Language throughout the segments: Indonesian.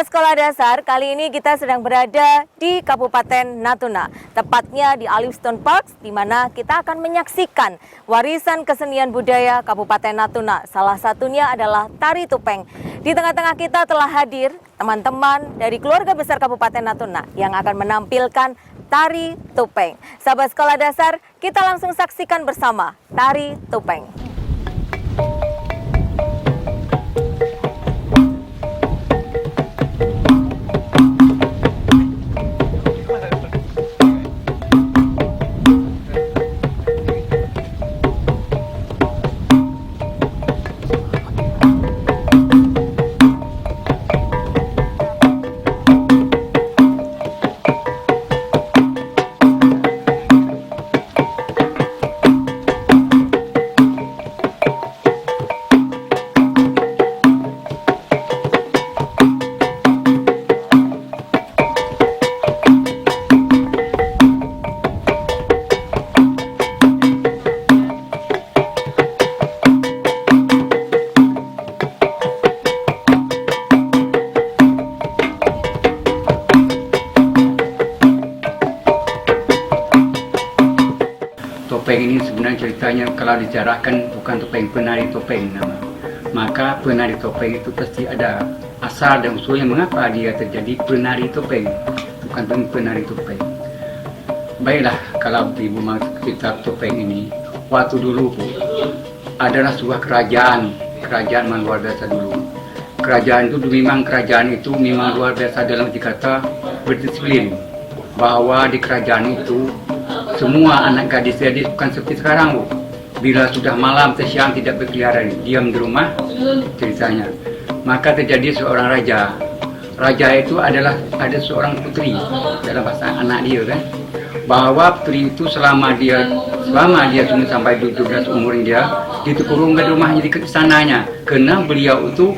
Sahabat sekolah dasar, kali ini kita sedang berada di Kabupaten Natuna, tepatnya di Alivstone Park, di mana kita akan menyaksikan warisan kesenian budaya Kabupaten Natuna. Salah satunya adalah tari topeng. Di tengah-tengah kita telah hadir teman-teman dari keluarga besar Kabupaten Natuna yang akan menampilkan tari topeng. Sahabat sekolah dasar, kita langsung saksikan bersama tari topeng. Topeng ini sebenarnya ceritanya kalau dijarahkan bukan topeng, penari topeng nama. Maka penari topeng itu pasti ada asal dan usulnya mengapa dia terjadi penari topeng, bukan penari topeng. Baiklah, kalau ibu mau cerita topeng ini, waktu dulu adalah sebuah kerajaan yang luar biasa dulu. Kerajaan itu memang luar biasa dalam dikata berdisiplin, bahwa di kerajaan itu semua anak gadis-gadis bukan seperti sekarang, Bu. Bila sudah malam atau siang tidak berkeliaran, diam di rumah ceritanya. Maka terjadi seorang raja. Raja itu ada seorang putri dalam bahasa anak dia kan. Bahwa putri itu selama dia sudah sampai 17 umur dia dikurung ke rumahnya di sananya. Karena beliau itu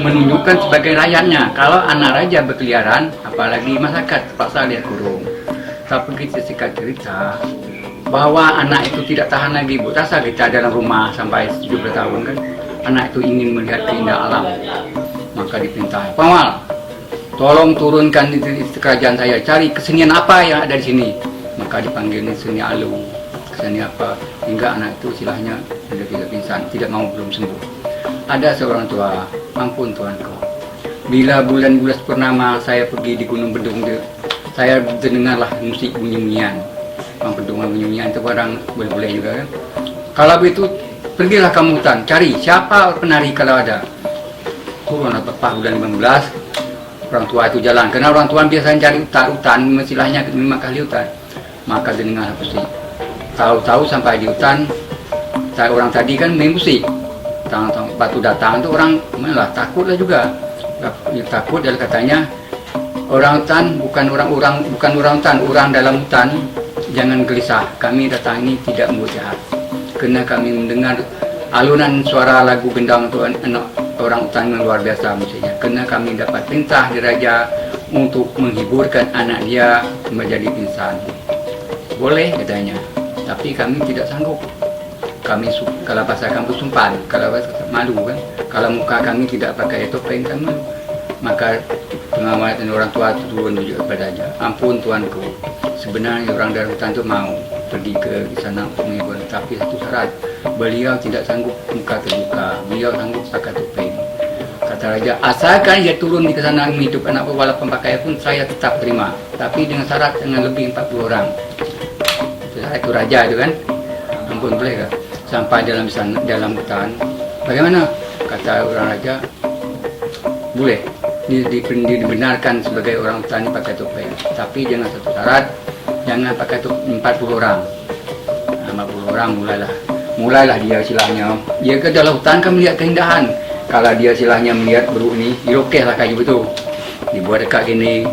menunjukkan sebagai rakyatnya. Kalau anak raja berkeliaran, apalagi masyarakat terpaksa dia kurung. Tapi kita singkat cerita bahwa anak itu tidak tahan lagi, Bu. Rasa kita dalam rumah sampai 17 tahun kan, anak itu ingin melihat keindahan alam. Maka dipinta, "Pawal, tolong turunkan di kerajaan saya, cari kesenian apa yang ada di sini." Maka dipanggil seni alu, keseni apa, hingga anak itu istilahnya sudah tidak pingsan, tidak mau belum sembuh. Ada seorang tua, "Ampun tuanku, bila bulan purnama saya pergi di Gunung Bedung, saya dengarlah musik bunyi-bunyian. Bunyi-bunyian itu barang boleh-boleh juga kan. Kalau begitu, pergilah kamu hutan, cari siapa penari kalau ada." Turun apa bulan 15, orang tua itu jalan. Karena orang tua biasanya cari hutan, istilahnya 5 kali hutan. Maka dengar musik. Tahu-tahu sampai di hutan, orang tadi kan main musik. Batu datang itu orang malah takutlah juga. Takut dan katanya, "Orang hutan bukan orang hutan, orang dalam hutan jangan gelisah. Kami datang ini tidak membuat jahat. Karena kami mendengar alunan suara lagu gendang untuk anak orang hutan yang luar biasa musiknya. Karena kami dapat perintah dari raja untuk menghiburkan anak dia menjadi pingsan. Boleh katanya, tapi kami tidak sanggup. Kami kalau bahasa kampus sumpan, kalau bahasa malu kan. Kalau muka kami tidak pakai topeng kami malu." Maka pengawal dan orang tua itu turun kepadanya, "Ampun tuanku, sebenarnya orang dari hutan itu mau pergi ke sana untuk menghibur, tapi satu syarat, beliau tidak sanggup muka terbuka, beliau sanggup pakai topeng." Kata raja, "Asalkan dia turun di sana menghidup anak walaupun pakai pun saya tetap terima, tapi dengan syarat dengan lebih 40 orang." Itu raja itu kan, "Ampun boleh kah?" Sampai dalam hutan, "Bagaimana?" Kata orang raja, "Boleh. Dibenarkan sebagai orang hutan pakai topeng, tapi jangan satu syarat, jangan pakai 40 orang. 40 orang mulailah dia silahnya. Dia ke dalam hutan kan melihat keindahan. Kalau dia silahnya melihat beruk ni, dirokehlah kayu betul, dibuat dekat gini.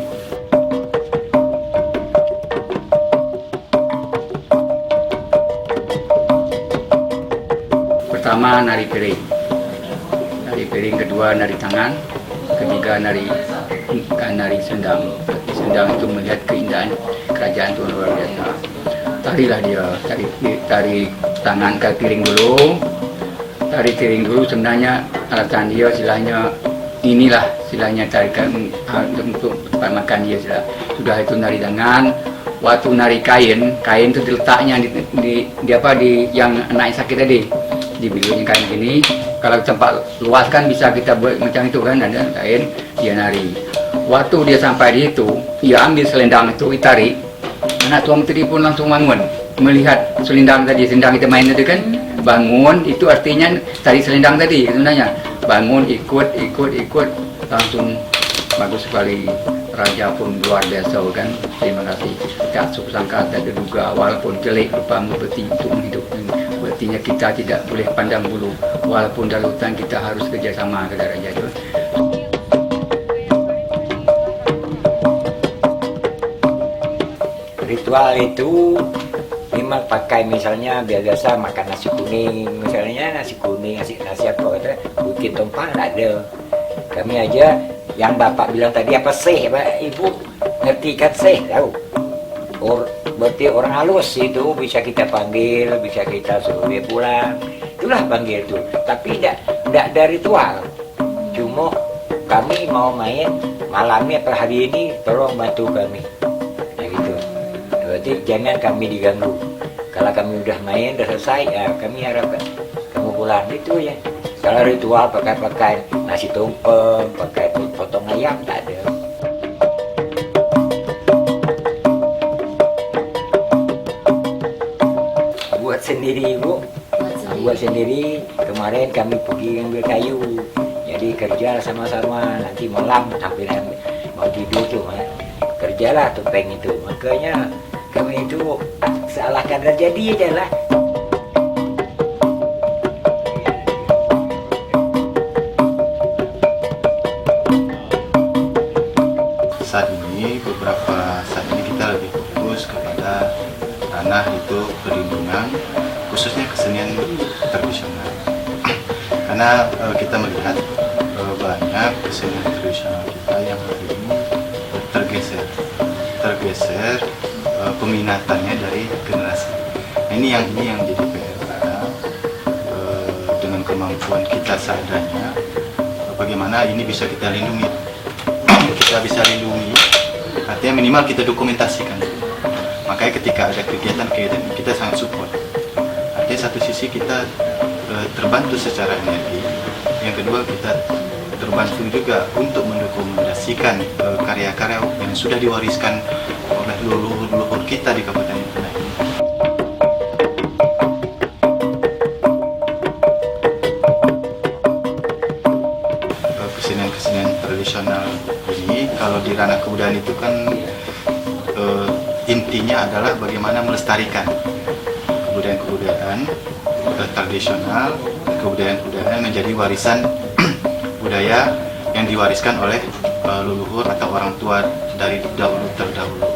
Pertama nari piring, kedua nari tangan, ketiga nari sendang. Sendang itu melihat keindahan kerajaan itu luar biasa. Tarilah dia, tari tangan ke piring dulu. Tari piring dulu sebenarnya alatan dia istilahnya inilah istilahnya carikan untuk tempat makan dia sudah itu nari tangan. Waktu nari kain itu diletaknya di apa di yang anak sakit tadi, dibilunya kain gini. Kalau tempat luas kan bisa kita buat macam itu kan, ada kain dia nari. Waktu dia sampai di itu, dia ambil selendang itu ditarik. Anak tuang tadi pun langsung bangun melihat selendang kita main itu kan, bangun itu artinya tadi selendang tadi sebenarnya, bangun ikut langsung bagus sekali. Raja pun luar biasa kan, terima kasih. Tak sangka tak terduga, walaupun jelek rupamu beti untuk menghidupkan. Berartinya kita tidak boleh pandang bulu, walaupun dalam hutan kita harus kerjasama, kata Raja itu. Ritual itu memang pakai misalnya biasa makan nasi kuning, misalnya nasi kuning, nasi apa kata, bikin tumpah tak ada. Kami aja yang bapak bilang tadi apa seh, ibu ngerti kan seh, tahu? Berarti orang halus itu bisa kita panggil, bisa kita suruh dia pulang, itulah panggil itu. Tapi tidak ada ritual, cuma kami mau main malamnya per hari ini, tolong bantu kami, nah gitu. Berarti jangan kami diganggu. Kalau kami udah main, udah selesai, ya kami harapkan kamu pulang, itu ya. Kalau ritual pakai nasi tumpeng, pakai potong ayam, tak ada. Buat sendiri, Bu. Buat sendiri. Kemarin kami pergi ambil kayu. Jadi kerja sama-sama. Nanti malam sampai mau tidur tuh, kerjalah topeng itu. Makanya kami itu seakan terjadi aja lah. Saat ini kita lebih fokus kepada ranah itu perlindungan, khususnya kesenian tradisional. Karena kita melihat banyak kesenian tradisional kita yang hari ini tergeser peminatannya dari generasi. Nah, ini yang jadi PR kita, dengan kemampuan kita seadanya, bagaimana ini bisa kita lindungi. Kita bisa lindungi, artinya minimal kita dokumentasikan. Makanya ketika ada kegiatan kita sangat support. Artinya satu sisi kita terbantu secara energi, yang kedua kita terbantu juga untuk mendokumentasikan karya-karya yang sudah diwariskan oleh leluhur kita di Kabupaten Natuna ini. Kesenian tradisional ini kalau di ranah kebudayaan itu kan intinya adalah bagaimana melestarikan kebudayaan tradisional, kebudayaan menjadi warisan budaya yang diwariskan oleh leluhur atau orang tua dari dahulu terdahulu.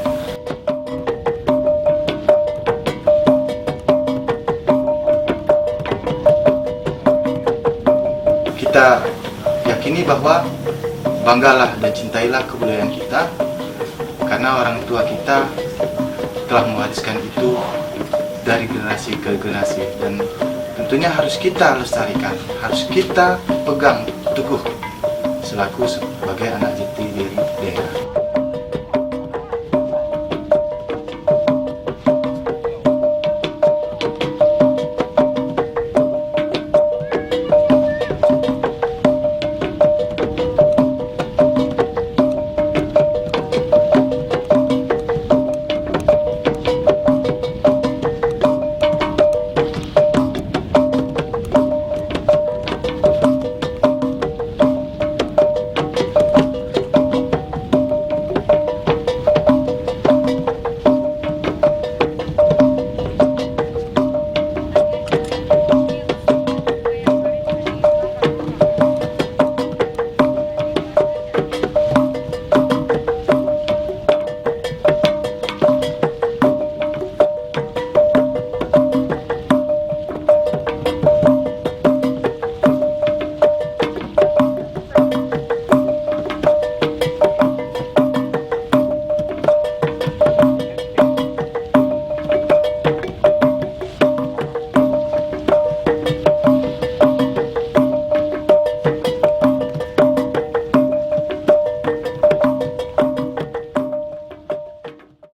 Kita yakini bahwa banggalah dan cintailah kebudayaan kita, karena orang tua kita telah mewariskan itu dari generasi ke generasi, dan tentunya harus kita lestarikan, harus kita pegang teguh selaku sebagai anak